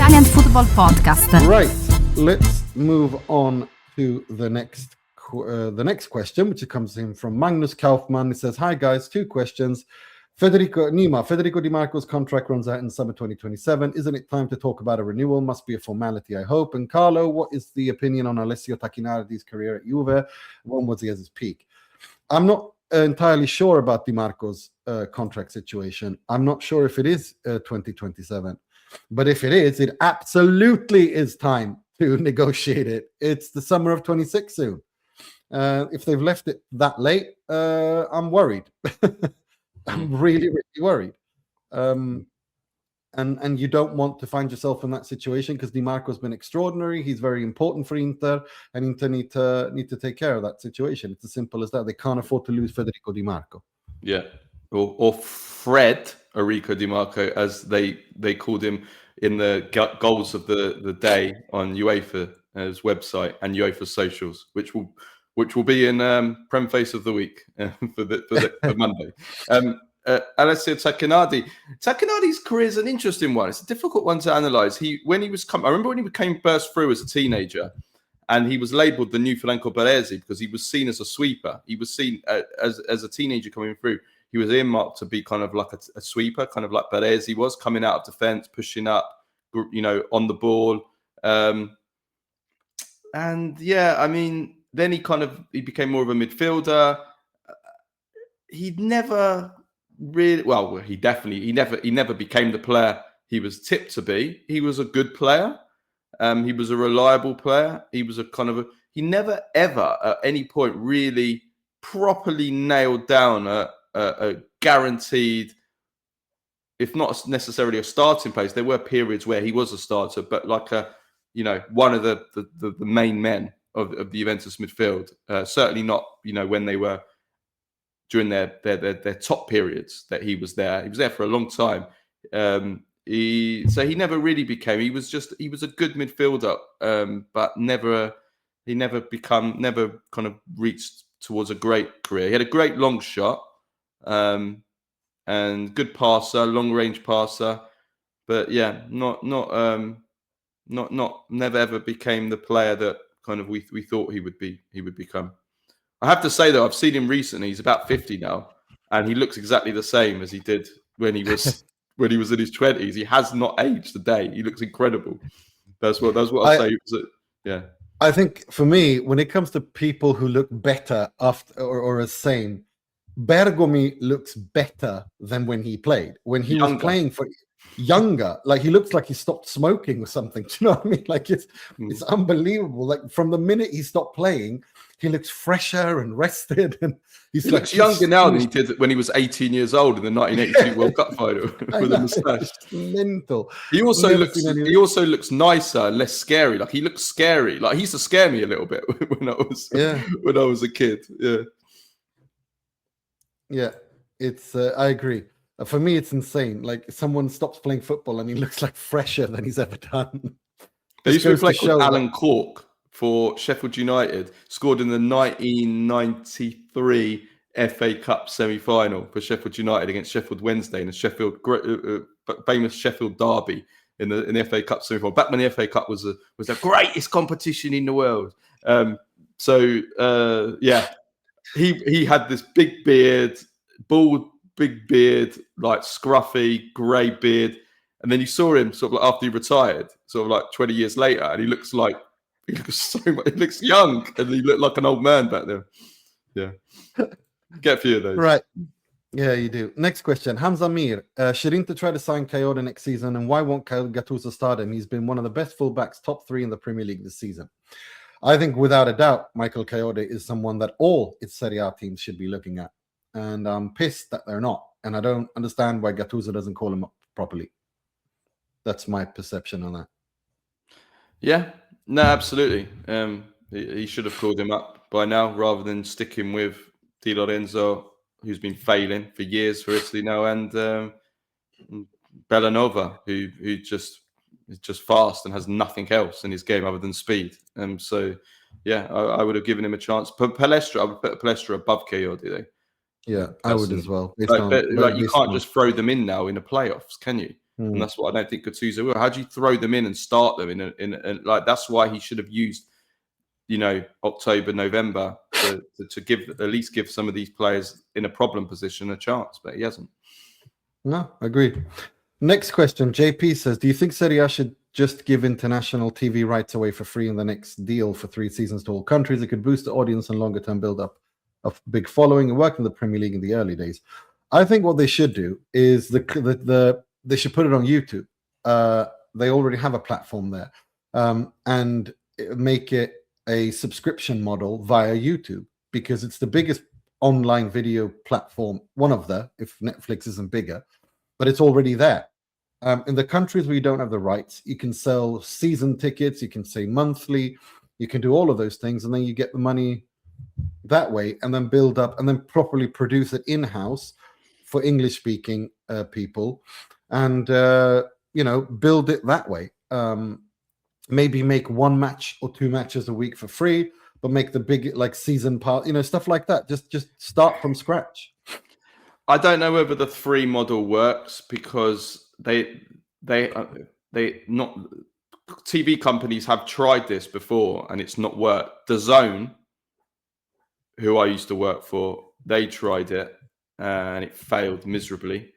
Italian Football Podcast. Right, let's move on to the next question, which comes in from Magnus Kaufmann. He says, "Hi guys, 2 questions. Federico Dimarco's contract runs out in summer 2027. Isn't it time to talk about a renewal? Must be a formality, I hope. And Carlo, what is the opinion on Alessio Tacchinardi's career at Juve? When was he at his peak?" I'm not entirely sure about Dimarco's contract situation. I'm not sure if it is 2027. But if it is, it absolutely is time to negotiate it. It's the summer of 26 soon. If they've left it that late, I'm worried. I'm really, really worried. And you don't want to find yourself in that situation because Dimarco's been extraordinary. He's very important for Inter, and Inter need to take care of that situation. It's as simple as that. They can't afford to lose Federico Dimarco. Yeah, or Fred Enrico Dimarco, as they called him in the goals of the day on UEFA's website and UEFA socials, which will be in Prem Face of the Week for Monday. Alessio Tacchinardi's career is an interesting one. It's a difficult one to analyse. I remember when he burst through as a teenager, and he was labelled the new Franco Baresi because he was seen as a sweeper. He was seen as a teenager coming through. He was earmarked to be kind of like a sweeper, kind of like Baresi was, coming out of defence, pushing up, on the ball. And yeah, I mean, then he became more of a midfielder. He never really, he never became the player he was tipped to be. He was a good player. He was a reliable player. He was he never ever at any point really properly nailed down a guaranteed, if not necessarily a starting place. There were periods where he was a starter, but like one of the main men of the Juventus midfield. Certainly not, when they were during their top periods that he was there. He was there for a long time. He never really became. He was a good midfielder, but never kind of reached towards a great career. He had a great long shot, and good passer, long range passer, but yeah, never ever became the player that kind of we thought he would become. I have to say though, I've seen him recently. He's about 50 now, and he looks exactly the same as he did when he was in his 20s. He has not aged a day. He looks incredible. That's what I say. Yeah. I think for me, when it comes to people who look better after or as same, Bergomi looks better than when he played. When he was playing for younger, like he looks like he stopped smoking or something. Do you know what I mean? Like it's unbelievable. Like from the minute he stopped playing, he looks fresher and rested, and he looks younger now than he did when he was 18 years old in the 1982 World Cup final with a moustache. Mental. He also looks nicer and less scary. Like he looks scary. Like he used to scare me a little bit when I was a kid. Yeah. Yeah, it's. I agree. For me, it's insane. Like someone stops playing football and he looks like fresher than he's ever done. There used to be a player called Alan Cork for Sheffield United, scored in the 1993 FA Cup semi-final for Sheffield United against Sheffield Wednesday in a famous Sheffield derby in the FA Cup semi-final. Back when the FA Cup was the greatest competition in the world. He had this big beard, bald, big beard, like scruffy, grey beard. And then you saw him sort of like after he retired, sort of like 20 years later, and he looks young, and he looked like an old man back then. Yeah. Get a few of those. Right. Yeah, you do. Next question. Hamza Mir. Should Inter try to sign Coyote next season, and why won't Gattuso start him? He's been one of the best fullbacks, top 3 in the Premier League this season. I think without a doubt, Michael Coyote is someone that all its Serie A teams should be looking at. And I'm pissed that they're not. And I don't understand why Gattuso doesn't call him up properly. That's my perception on that. Yeah, no, absolutely. He should have called him up by now rather than sticking with Di Lorenzo, who's been failing for years for Italy now, and Bellanova, who just is just fast and has nothing else in his game other than speed. So, yeah, I would have given him a chance. But Palestra, I would put Palestra above Coyote, though. Yeah, I would as well. You can't just throw them in now in the playoffs, can you? and that's what I don't think Gattuso will. How do you throw them in and start them in like that's why he should have used, October, November to give some of these players in a problem position a chance, but he hasn't. No, agreed. Next question. JP says, do you think Serie A should just give international TV rights away for free in the next deal for 3 seasons to all countries? It could boost the audience and longer term build up of big following and work in the Premier League in the early days. I think what they should do is they should put it on YouTube. They already have a platform there, and make it a subscription model via YouTube, because it's the biggest online video platform, one of the, if Netflix isn't bigger, but it's already there. In the countries where you don't have the rights, you can sell season tickets, you can say monthly, you can do all of those things, and then you get the money that way, and then build up and then properly produce it in-house for English-speaking people, and build it that way. Maybe make 1 match or 2 matches a week for free, but make the big season part, stuff like that. Just start from scratch. I don't know whether the free model works, because they not TV companies have tried this before and it's not worked. DAZN, who I used to work for, they tried it and it failed miserably.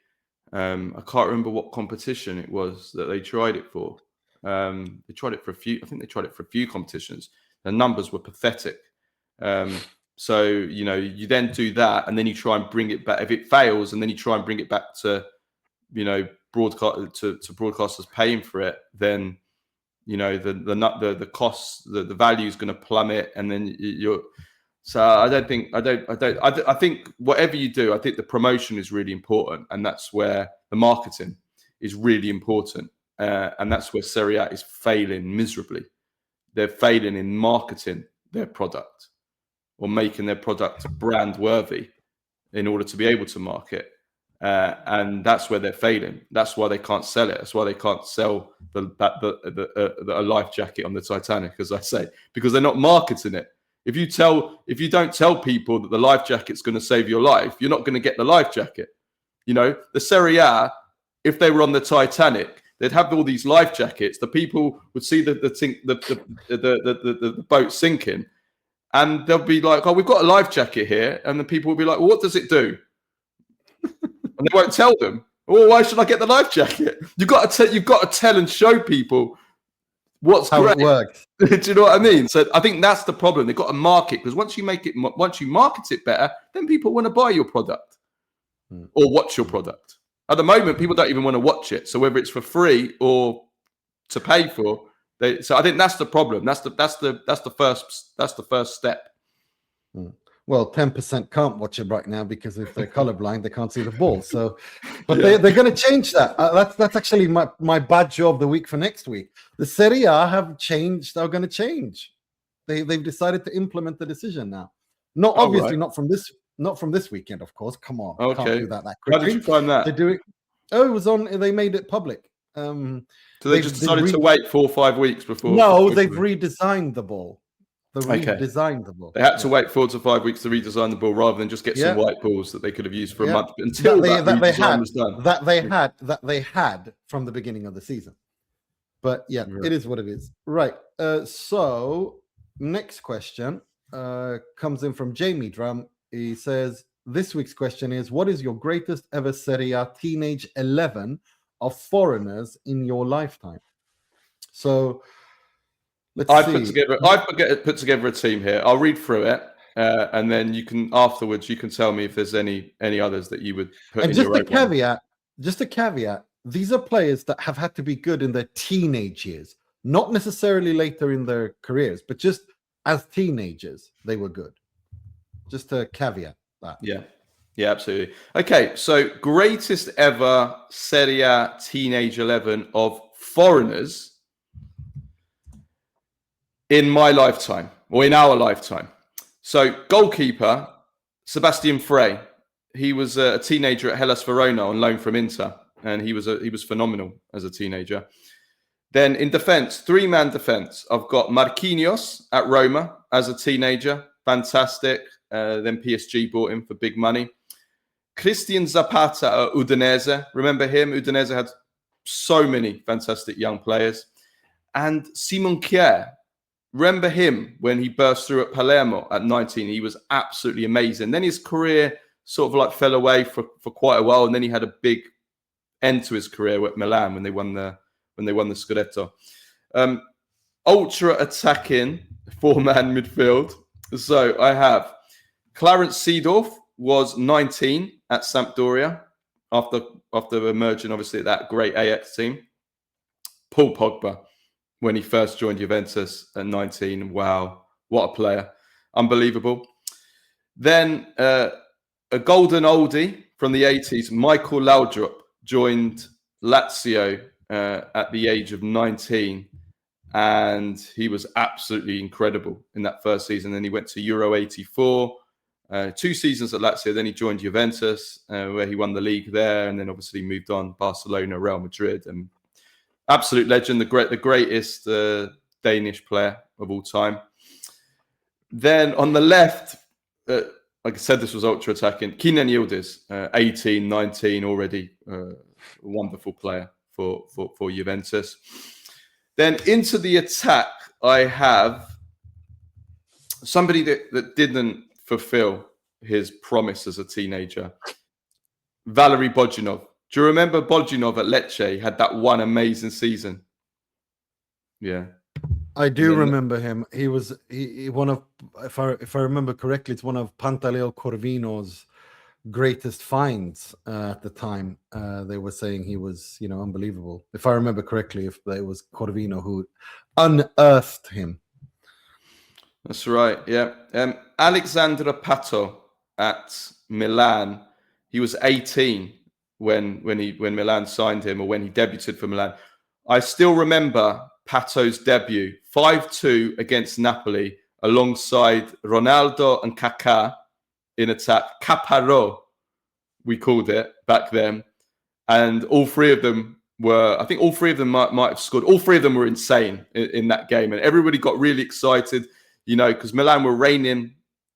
I can't remember what competition it was that they tried it for. They tried it for a few. I think they tried it for a few competitions. The numbers were pathetic. So you then do that, and then you try and bring it back. If it fails, and then you try and bring it back to, broadcast to broadcasters paying for it, then the costs, the value is going to plummet, and then you're. So I think whatever you do, I think the promotion is really important, and that's where the marketing is really important, and that's where Serie A is failing miserably. They're failing in marketing their product, or making their product brand worthy in order to be able to market, and that's where they're failing. That's why they can't sell it. That's why they can't sell a life jacket on the Titanic, as I say, because they're not marketing it. If you don't tell people that the life jacket's going to save your life, you're not going to get the life jacket. The Serie A, if they were on the Titanic, they'd have all these life jackets. The people would see the boat sinking, and they'll be like, "Oh, we've got a life jacket here," and the people will be like, "Well, what does it do?" And they won't tell them. Well, why should I get the life jacket? You've got to tell and show people what's how great. It works. Do you know what I mean? So I think that's the problem. They've got to market, because once you market it better, then people want to buy your product or watch your product. At the moment, people don't even want to watch it. So whether it's for free or to pay for, so I think that's the problem. That's the first step. Well, 10% can't watch it right now because if they're colorblind, they can't see the ball. So, but they're going to change that. That's actually my bad job of the week for next week. The Serie A are going to change. They've decided to implement the decision now. Not obviously not from this weekend, of course. Come on, okay. Can't do that quickly. How did you find that? They do it. Oh, it was on. They made it public. So they just decided to wait 4 or 5 weeks before. No, they've redesigned the ball. Redesigned the ball. They had to wait 4 to 5 weeks to redesign the ball, rather than just get some white balls that they could have used for a month until that they had from the beginning of the season. But it is what it is. Right. So next question comes in from Jamie Drum. He says, this week's question is, what is your greatest ever Serie A teenage 11 of foreigners in your lifetime? So I've put together a team here. I'll read through it, and then you can tell me if there's any others that you would put. And just a caveat. These are players that have had to be good in their teenage years, not necessarily later in their careers, but just as teenagers they were good. Just a caveat that. Yeah, absolutely. Okay, so greatest ever Serie A teenage 11 of foreigners in my lifetime, or in our lifetime. So goalkeeper, Sebastian Frey. He was a teenager at Hellas Verona on loan from Inter, and he was phenomenal as a teenager. Then in defence, 3-man defence, I've got Marquinhos at Roma as a teenager, fantastic. Then PSG bought him for big money. Christian Zapata at Udinese, remember him? Udinese had so many fantastic young players. And Simon Kjaer, remember him when he burst through at Palermo at 19? He was absolutely amazing. Then his career sort of like fell away for quite a while, and then he had a big end to his career at Milan when they won the Scudetto. Ultra attacking 4-man midfield. So I have Clarence Seedorf was 19 at Sampdoria after emerging obviously at that great AX team. Paul Pogba, when he first joined Juventus at 19. Wow, what a player. Unbelievable. Then a golden oldie from the 80s, Michael Laudrup, joined Lazio at the age of 19. And he was absolutely incredible in that first season. Then he went to Euro 84, 2 seasons at Lazio. Then he joined Juventus, where he won the league there. And then obviously moved on, Barcelona, Real Madrid, and absolute legend, the greatest Danish player of all time. Then on the left, like I said, this was ultra attacking. Kenan Yildiz, 18, 19 already, a wonderful player for Juventus. Then into the attack, I have somebody that didn't fulfill his promise as a teenager, Valery Bojinov. Do you remember Bojinov at Lecce? He had that one amazing season. Yeah, I do remember him. He was one of, if I remember correctly, it's one of Pantaleo Corvino's greatest finds at the time. They were saying he was, unbelievable. If I remember correctly, if it was Corvino who unearthed him. That's right. Yeah. Alexandra Pato at Milan. He was 18 when Milan signed him, or when he debuted for Milan. I still remember Pato's debut, 5-2 against Napoli, alongside Ronaldo and Kaká in attack. Caparo, we called it back then. And all three of them were, I think all three of them might have scored. All three of them were insane in that game. And everybody got really excited, because Milan were reigning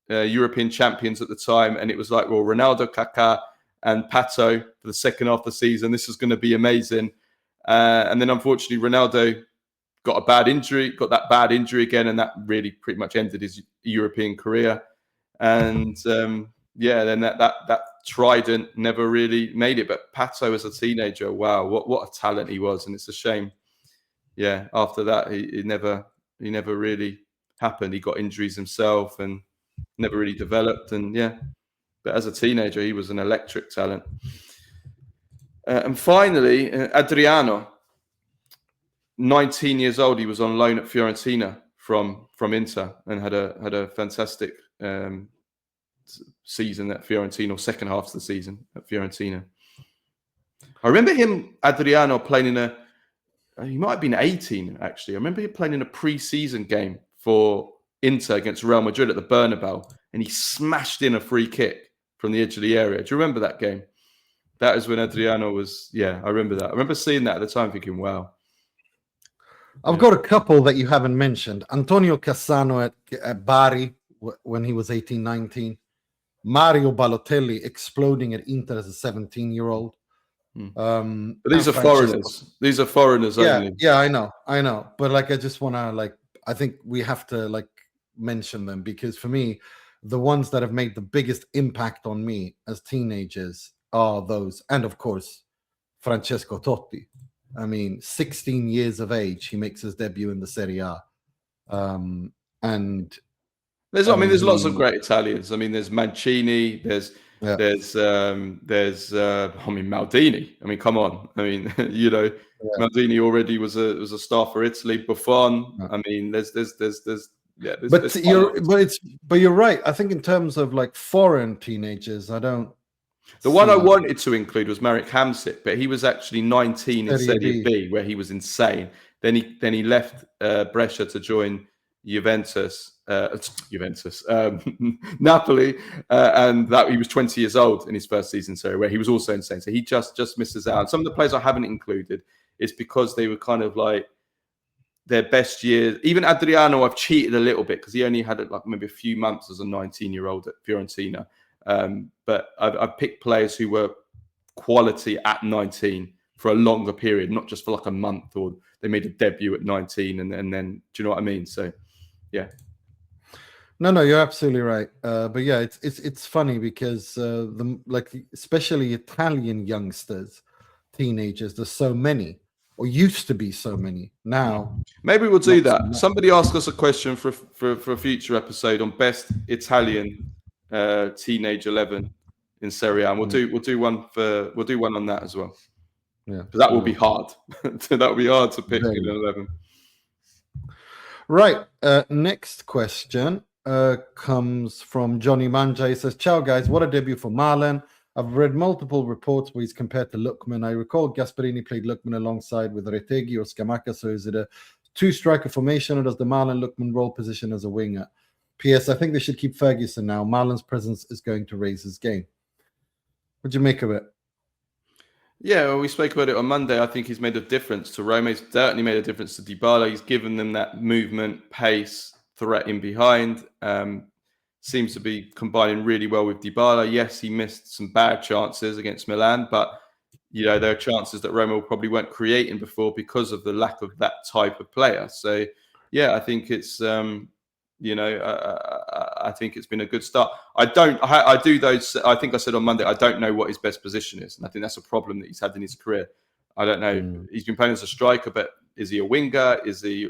European champions at the time. And it was like, well, Ronaldo, Kaká, and Pato for the second half of the season. This is going to be amazing. And then unfortunately, Ronaldo got that bad injury again, and that really pretty much ended his European career. And then that trident never really made it. But Pato as a teenager, wow, what a talent he was. And it's a shame. Yeah, after that, he never really happened. He got injuries himself and never really developed. And yeah, but as a teenager, he was an electric talent. And finally, Adriano, 19 years old. He was on loan at Fiorentina from Inter, and had a fantastic season at Fiorentina, or second half of the season at Fiorentina. I remember Adriano, playing he might have been 18 actually. I remember him playing in a pre-season game for Inter against Real Madrid at the Bernabeu, and he smashed in a free kick from the edge of the area. Do you remember that game? That is when Adriano was, I remember that. I remember seeing that at the time thinking, wow. I've got a couple that you haven't mentioned. Antonio Cassano at Bari when he was 18, 19. Mario Balotelli exploding at Inter as a 17-year-old. But these are foreigners. These are foreigners only. Yeah, I know. But I just want to I think we have to mention them, because for me, the ones that have made the biggest impact on me as teenagers are those. And of course, Francesco Totti. 16 years of age, he makes his debut in the Serie A. And there's lots of great Italians. There's Mancini, there's Maldini. Come on. Maldini already was a star for Italy. Buffon. But you're right. I think in terms of foreign teenagers, I don't. The one I wanted to include was Marek Hamsik, but he was actually 19 in Serie B, where he was insane. Then he left Brescia to join Juventus, Napoli, and that he was 20 years old in his first season in Serie, where he was also insane. So he just misses out. And some of the players I haven't included is because they were kind of their best years. Even Adriano, I've cheated a little bit because he only had maybe a few months as a 19-year-old at Fiorentina. But I've picked players who were quality at 19 for a longer period, not just for like a month, or they made a debut at 19 and then, do you know what I mean? So, yeah. No, you're absolutely right. But yeah, it's funny because especially Italian youngsters, teenagers, there's so many, or used to be so many. Now, maybe we'll do that. So Somebody asked us a question for a future episode on best Italian teenage 11 in Serie A. And we'll do one on that as well. Yeah, that will be hard. That will be hard to pick Very. in 11. Right. Next question comes from Johnny Manja. He says, "Ciao guys, what a debut for Malen. I've read multiple reports where he's compared to Lookman. I recall Gasperini played Lookman alongside with Retegui or Scamacca. So is it a two-striker formation, or does the Malen Lookman role position as a winger? P.S. I think they should keep Ferguson now. Malen's presence is going to raise his game." What do you make of it? Yeah, well, we spoke about it on Monday. I think he's made a difference to Roma. He's certainly made a difference to Dybala. He's given them that movement, pace, threat in behind. Seems to be combining really well with Dybala. Yes, he missed some bad chances against Milan, but there are chances that Roma probably weren't creating before because of the lack of that type of player. So, yeah, I think it's I think it's been a good start. I think I said on Monday, I don't know what his best position is, and I think that's a problem that he's had in his career. I don't know. He's been playing as a striker, but is he a winger? Is he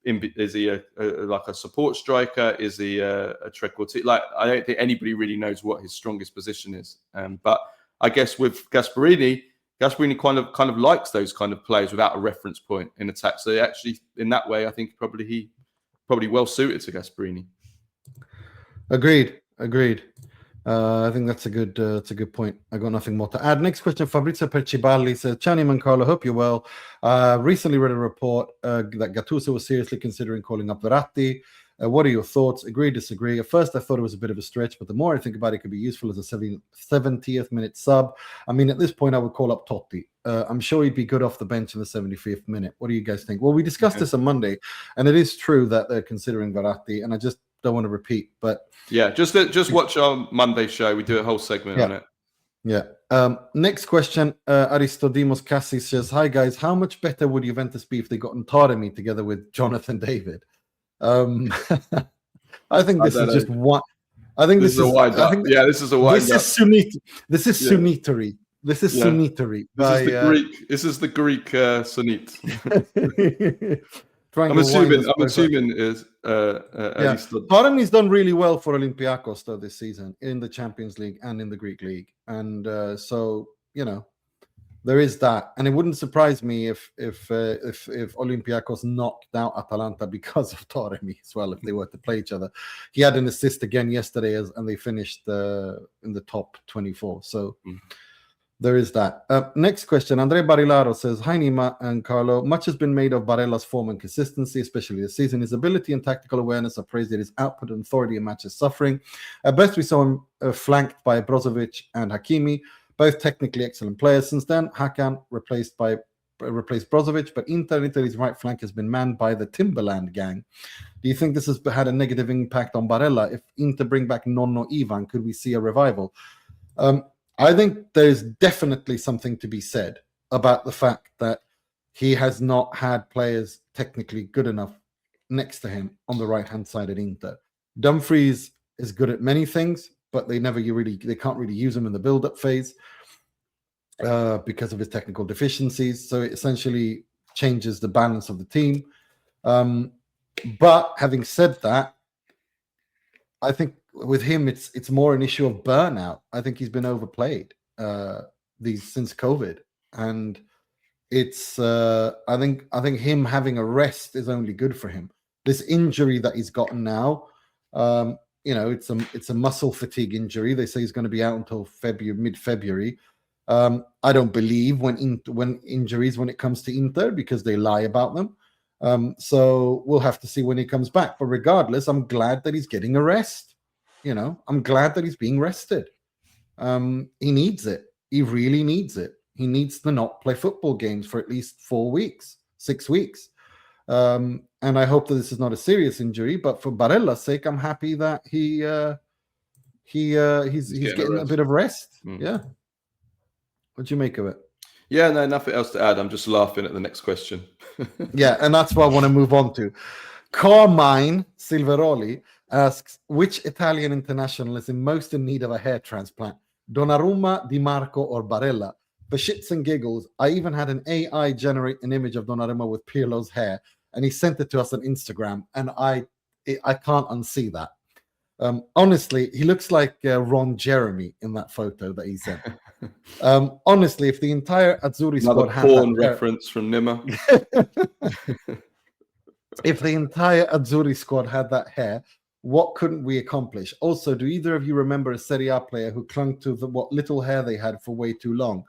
like a support striker? Is he a trequartista? Like, I don't think anybody really knows what his strongest position is. But I guess with Gasperini kind of likes those kind of players without a reference point in attack. So actually, in that way, I think probably well suited to Gasperini. Agreed. I think that's a good point. I got nothing more to add. Next question, Fabrizio Perciballi says, "Ciao Nima and Carlo, hope you're well. Recently read a report that Gattuso was seriously considering calling up Verratti. What are your thoughts? Agree, disagree? At first, I thought it was a bit of a stretch, but the more I think about it, could be useful as a 70th minute sub. I mean, at this point, I would call up Totti. I'm sure he'd be good off the bench in the 75th minute. What do you guys think?" Well, we discussed this on Monday, and it is true that they're considering Verratti, and I just don't want to repeat, but yeah, just watch our Monday show. We do a whole segment on it. Yeah. Next question, Aristodemos Cassis says, "Hi guys, how much better would Juventus be if they got Taremi together with Jonathan David?" I think this is just one. I think this is a wind up. This is a wind up. This is Sunitary. This is Sunitary. This is the Greek Sunit. I'm assuming is Taremi's done really well for Olympiacos though this season in the Champions League and in the Greek league, and so there is that, and it wouldn't surprise me if Olympiacos knocked out Atalanta because of Taremi as well if they were to play each other. He had an assist again yesterday, and they finished in the top 24. So. There is that. Next question. Andre Barilaro says, "Hi Nima and Carlo. Much has been made of Barella's form and consistency, especially this season. His ability and tactical awareness are praised, yet his output and authority in matches suffering. At best, we saw him flanked by Brozovic and Hakimi, both technically excellent players. Since then, Hakan replaced Brozovic, but Italy's right flank has been manned by the Timberland gang. Do you think this has had a negative impact on Barella? If Inter bring back Nonno Ivan, could we see a revival?" I think there's definitely something to be said about the fact that he has not had players technically good enough next to him on the right-hand side at Inter. Dumfries is good at many things, but they can't really use him in the build-up phase because of his technical deficiencies. So it essentially changes the balance of the team. But having said that, I think with him, it's more an issue of burnout. I think he's been overplayed since COVID, and it's I think him having a rest is only good for him. This injury that he's gotten now, it's a muscle fatigue injury. They say he's going to be out until mid-February. I don't believe when it comes to Inter because they lie about them. So we'll have to see when he comes back. But regardless, I'm glad that he's getting a rest. I'm glad that he's being rested. He needs it. He really needs it. He needs to not play football games for at least 6 weeks. And I hope that this is not a serious injury. But for Barella's sake, I'm happy that he's getting a bit of rest. Yeah. What do you make of it? Yeah, no, nothing else to add. I'm just laughing at the next question. Yeah, and that's what I want to move on to. Carmine Silveroli asks, which Italian international is most in need of a hair transplant? Donnarumma, Dimarco, or Barella? For shits and giggles, I even had an AI generate an image of Donnarumma with Pirlo's hair, and he sent it to us on Instagram, and I can't unsee that. Honestly, he looks like Ron Jeremy in that photo that he sent. Honestly, if the entire Azzurri squad had porn that reference from Nimmer. If the entire Azzurri squad had that hair, what couldn't we accomplish? Also, do either of you remember a Serie A player who clung to what little hair they had for way too long?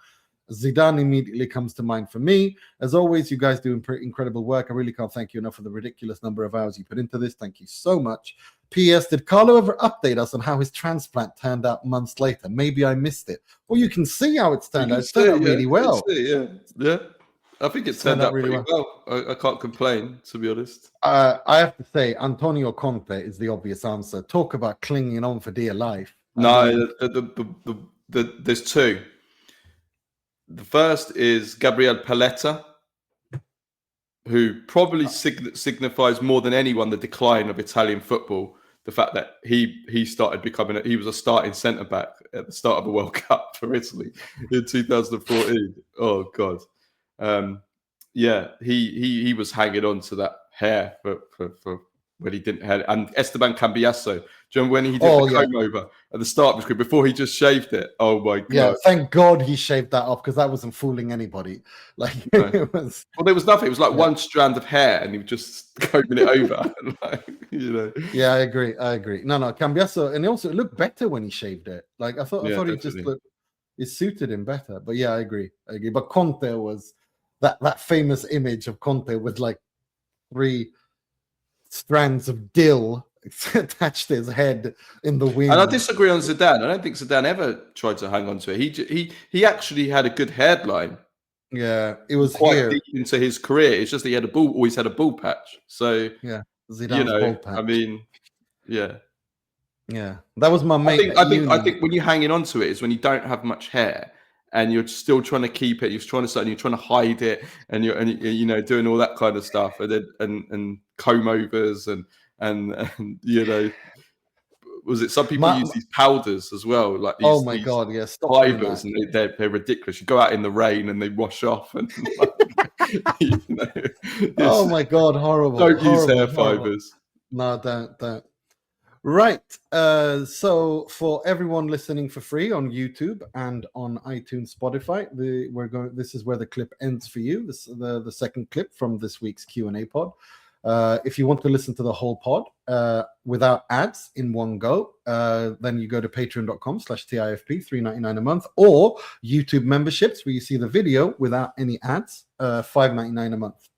Zidane immediately comes to mind for me. As always, you guys do incredible work. I really can't thank you enough for the ridiculous number of hours you put into this. Thank you so much. P.S. Did Carlo ever update us on how his transplant turned out months later? Maybe I missed it. Well, you can see how it's turned out. It's turned out really well. Yeah. I think it turned out really well. I can't complain, to be honest. I have to say, Antonio Conte is the obvious answer. Talk about clinging on for dear life. No, there's two. The first is Gabriel Paletta, who probably signifies more than anyone the decline of Italian football. The fact that he started becoming he was a starting centre back at the start of the World Cup for Italy in 2014. Oh God, yeah, he was hanging on to that hair for when he didn't have. And Esteban Cambiasso, do you remember when he did the comb over at the start of his career before he just shaved it? Oh my God! Yeah, thank God he shaved that off because that wasn't fooling anybody. Like it was. Well, there was nothing. It was like one strand of hair, and he was just combing it over. Yeah, I agree. No, Cambiasso, and also it looked better when he shaved it. Like I thought he just looked. It suited him better. But yeah, I agree. But Conte was that famous image of Conte with like 3 strands of dill attached to his head in the wind. And I disagree on Zidane. I don't think Zidane ever tried to hang on to it. He actually had a good hairline. Yeah, it was quite deep into his career. It's just he had always had a ball patch. So yeah, Zidane's ball patch. I mean, yeah, that was my mate. I think when you're hanging on to it is when you don't have much hair and you're still trying to keep it. You're trying to hide it, and you're doing all that kind of stuff, and then and comb overs and was it some people use these powders as well, like these, oh my God, yes, fibers, and they're ridiculous. You go out in the rain and they wash off, and oh my God, horrible. Don't use hair fibers. No, don't. Right. So for everyone listening for free on YouTube and on iTunes, Spotify, this is where the clip ends for you. This the second clip from this week's Q&A pod. If you want to listen to the whole pod without ads in one go, then you go to patreon.com/TIFP, $3.99 a month, or YouTube memberships where you see the video without any ads, $5.99 a month.